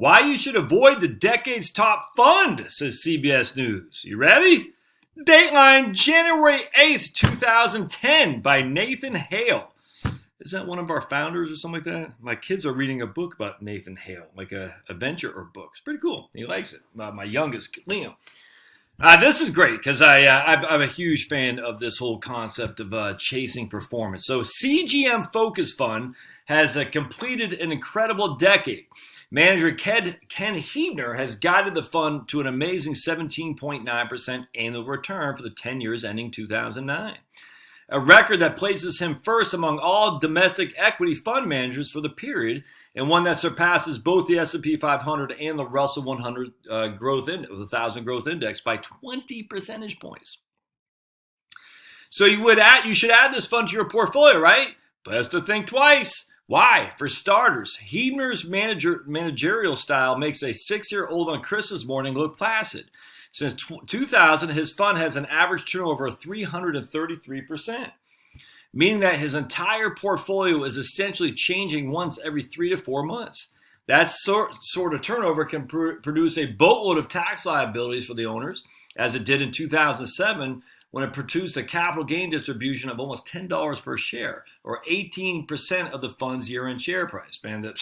Why you should avoid the decade's top fund, says CBS News. You ready? Dateline, January 8th, 2010, by Nathan Hale. Is that one of our founders or something like that? My kids are reading a book about Nathan Hale, like a adventure or book. It's pretty cool. He likes it. My youngest, Liam. This is great because I'm a huge fan of this whole concept of chasing performance. So CGM Focus Fund has completed an incredible decade. Manager Ken Hebner has guided the fund to an amazing 17.9% annual return for the 10 years ending 2009. A record that places him first among all domestic equity fund managers for the period, and one that surpasses both the S&P 500 and the Russell 100 the 1,000 growth index by 20 percentage points. So you should add this fund to your portfolio, right? Best to think twice. Why? For starters, Hebner's managerial style makes a 6-year-old on Christmas morning look placid. Since 2000, his fund has an average turnover of 333%, meaning that his entire portfolio is essentially changing once every 3 to 4 months. That sort of turnover can produce a boatload of tax liabilities for the owners, as it did in 2007 when it produced a capital gain distribution of almost $10 per share, or 18% of the fund's year-end share price. Man,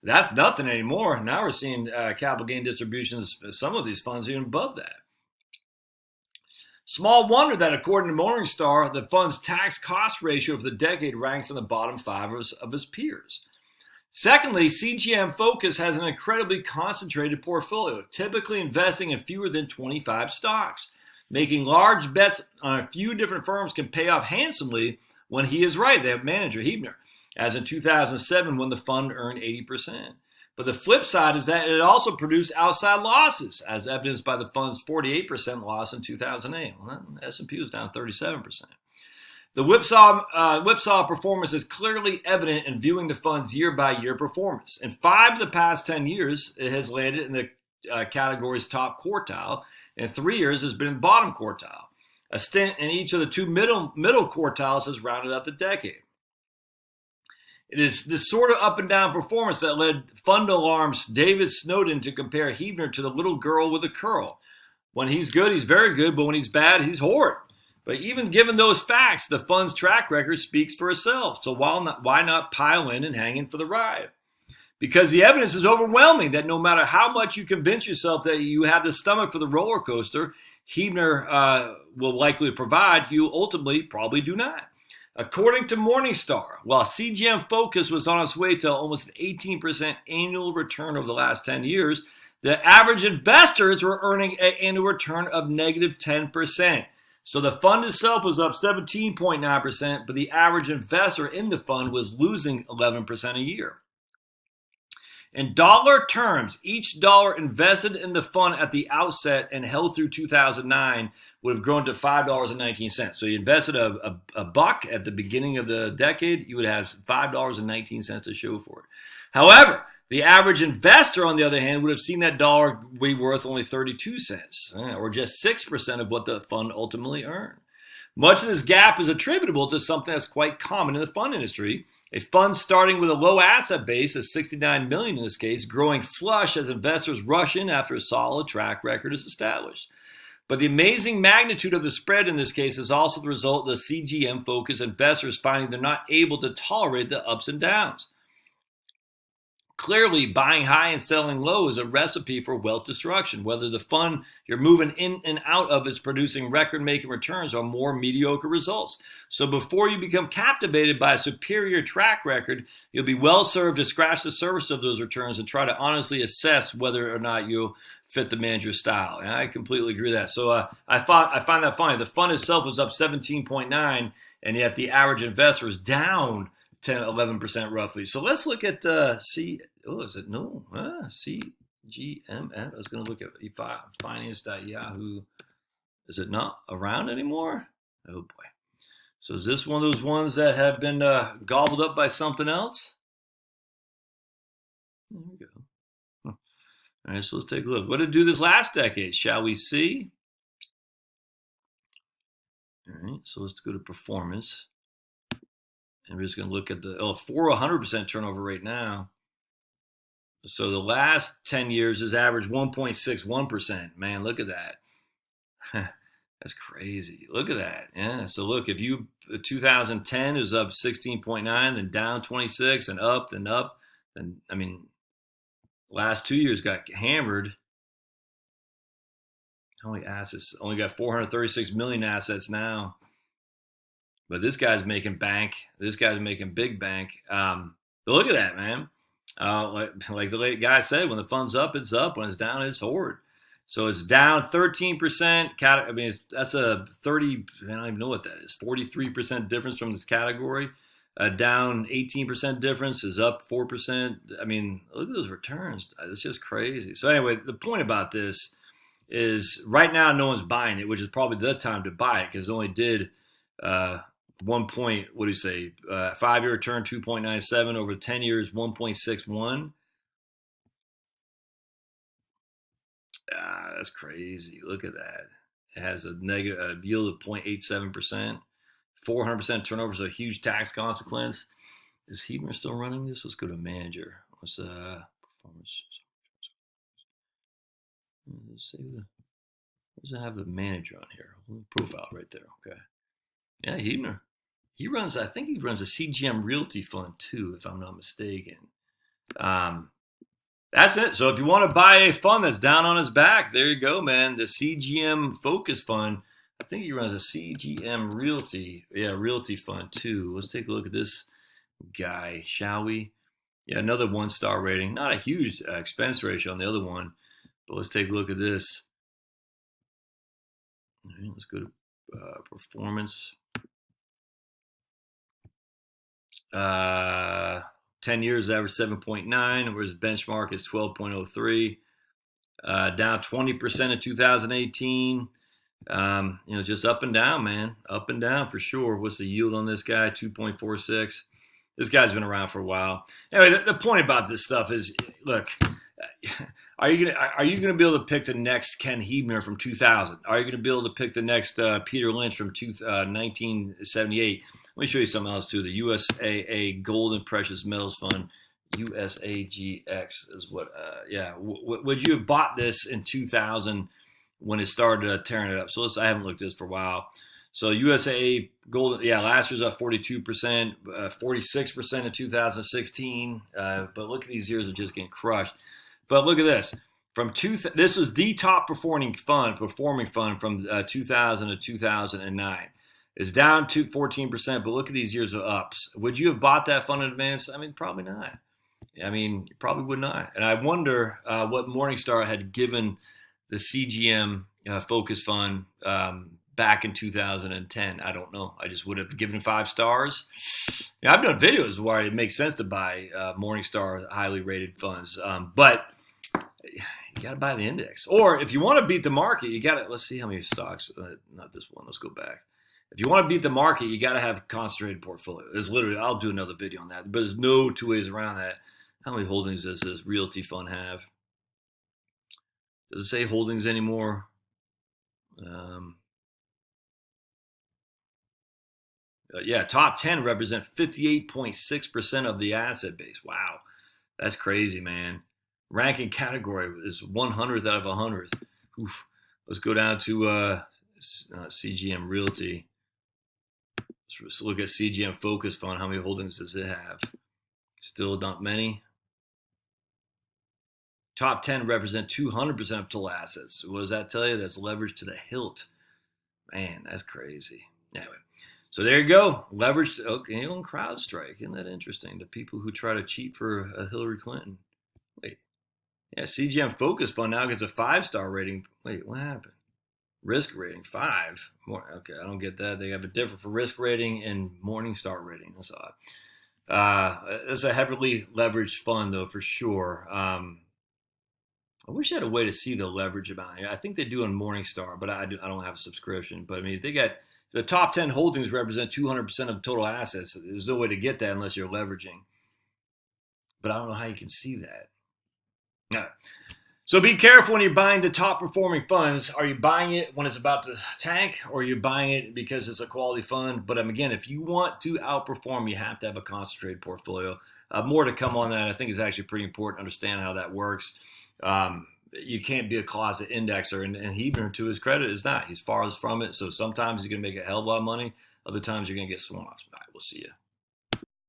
that's nothing anymore. Now we're seeing capital gain distributions, some of these funds even above that. Small wonder that, according to Morningstar, the fund's tax cost ratio for the decade ranks in the bottom 5 of its peers. Secondly, CGM Focus has an incredibly concentrated portfolio, typically investing in fewer than 25 stocks. Making large bets on a few different firms can pay off handsomely when he is right, the manager, Hebner, as in 2007 when the fund earned 80%. But the flip side is that it also produced outside losses, as evidenced by the fund's 48% loss in 2008. Well, S&P was down 37%. The whipsaw performance is clearly evident in viewing the fund's year-by-year performance. In 5 of the past 10 years, it has landed in the category's top quartile. In 3 years, has been in the bottom quartile. A stint in each of the 2 middle quartiles has rounded out the decade. It is this sort of up and down performance that led fund alarms David Snowden to compare Hebner to the little girl with a curl. When he's good, he's very good, but when he's bad, he's horrid. But even given those facts, the fund's track record speaks for itself. So why not pile in and hang in for the ride? Because the evidence is overwhelming that no matter how much you convince yourself that you have the stomach for the roller coaster Hebner will likely provide, you ultimately probably do not. According to Morningstar, while CGM Focus was on its way to almost an 18% annual return over the last 10 years, the average investors were earning an annual return of negative 10%. So the fund itself was up 17.9%, but the average investor in the fund was losing 11% a year. In dollar terms, each dollar invested in the fund at the outset and held through 2009 would have grown to $5.19. So you invested a buck at the beginning of the decade, you would have $5.19 to show for it. However, the average investor, on the other hand, would have seen that dollar be worth only 32 cents, or just 6% of what the fund ultimately earned. Much of this gap is attributable to something that's quite common in the fund industry. A fund starting with a low asset base of $69 million in this case, growing flush as investors rush in after a solid track record is established. But the amazing magnitude of the spread in this case is also the result of the CGM focused investors finding they're not able to tolerate the ups and downs. Clearly, buying high and selling low is a recipe for wealth destruction, whether the fund you're moving in and out of is producing record-making returns or more mediocre results. So before you become captivated by a superior track record, you'll be well served to scratch the surface of those returns and try to honestly assess whether or not you'll fit the manager's style. And I completely agree with that. So I find that funny. The fund itself was up 17.9, and yet the average investor is down 10, 11% roughly. So let's look at CGMF. I was going to look at finance.yahoo. Is it not around anymore? Oh boy. So is this one of those ones that have been gobbled up by something else? There we go. All right, so let's take a look. What did it do this last decade? Shall we see? All right, so let's go to performance. And we're just going to look at the 100% turnover rate now. So the last 10 years has averaged 1.61%. Man, look at that. That's crazy. Look at that. Yeah. So look, if you 2010 is up 16.9, then down 26, and up, then up, then I mean, last 2 years got hammered. How many assets? Only got 436 million assets now. But this guy's making bank. This guy's making big bank. But look at that, man. Like the late guy said, when the fund's up, it's up. When it's down, it's hoard. So it's down 13%. I mean, that's a 30. I don't even know what that is. 43% difference from this category. Down 18% difference is up 4%. I mean, look at those returns. It's just crazy. So anyway, the point about this is right now no one's buying it, which is probably the time to buy it because it only did 1 point. What do you say? 5-year return 2.97 over 10 years 1.61. That's crazy. Look at that. It has a negative yield of 0.87%. 400% turnover is a huge tax consequence. Is Heidner still running this? Let's go to manager. What's performance? Let's see does it have the manager on here? Profile right there. Okay. Yeah, Heidner. I think he runs a CGM Realty Fund too, if I'm not mistaken. That's it. So if you want to buy a fund that's down on its back, there you go, man. The CGM Focus Fund. I think he runs a CGM Realty. Yeah, Realty Fund too. Let's take a look at this guy, shall we? Yeah, another 1-star rating. Not a huge expense ratio on the other one, but let's take a look at this. All right, let's go to performance. 10 years average 7.9, whereas benchmark is 12.03. Down 20% in 2018. Just up and down, man. Up and down for sure. What's the yield on this guy? 2.46. This guy's been around for a while. Anyway, the point about this stuff is, look, are you gonna be able to pick the next Ken Heidner from 2000? Are you gonna be able to pick the next Peter Lynch from 1978? Let me show you something else too. The USAA Gold and Precious Metals Fund, USAGX is what. Would you have bought this in 2000 when it started tearing it up? So I haven't looked at this for a while. So USAA Gold, last year's up 42%, 46% in 2016. But look at these years of just getting crushed. But look at this. This was the top performing fund from 2000 to 2009. It's down to 14%, but look at these years of ups. Would you have bought that fund in advance? I mean, probably not. I mean, you probably would not. And I wonder what Morningstar had given the CGM Focus Fund back in 2010. I don't know. I just would have given 5 stars. I've done videos where it makes sense to buy Morningstar highly rated funds, but you got to buy the index. Or if you want to beat the market, you got to. Let's see how many stocks. Not this one. Let's go back. If you want to beat the market, you got to have a concentrated portfolio. There's literally, I'll do another video on that, but there's no two ways around that. How many holdings does this Realty Fund have? Does it say holdings anymore? Top 10 represent 58.6% of the asset base. Wow, that's crazy, man. Ranking category is 100th out of 100th. Oof. Let's go down to CGM Realty. Let's look at CGM Focus Fund. How many holdings does it have? Still not many. Top 10 represent 200% of total assets. What does that tell you? That's leverage to the hilt. Man, that's crazy. Anyway, so there you go. Leverage. Okay, on CrowdStrike. Isn't that interesting? The people who try to cheat for Hillary Clinton. Wait. Yeah, CGM Focus Fund now gets a 5-star rating. Wait, what happened? Risk rating 5. More. Okay, I don't get that. They have a different for risk rating and Morningstar rating. That's odd. It's a heavily leveraged fund, though, for sure. I wish I had a way to see the leverage amount here. I think they do on Morningstar, but I don't have a subscription. But I mean, if they got the top 10 holdings represent 200% of total assets, there's no way to get that unless you're leveraging. But I don't know how you can see that. Yeah. So be careful when you're buying the top performing funds. Are you buying it when it's about to tank, or are you buying it because it's a quality fund? But again, if you want to outperform, you have to have a concentrated portfolio. More to come on that. I think it's actually pretty important to understand how that works. You can't be a closet indexer, and he, even to his credit, is not. He's far as from it. So sometimes you're going to make a hell of a lot of money. Other times you're going to get swamped. All right, we'll see you.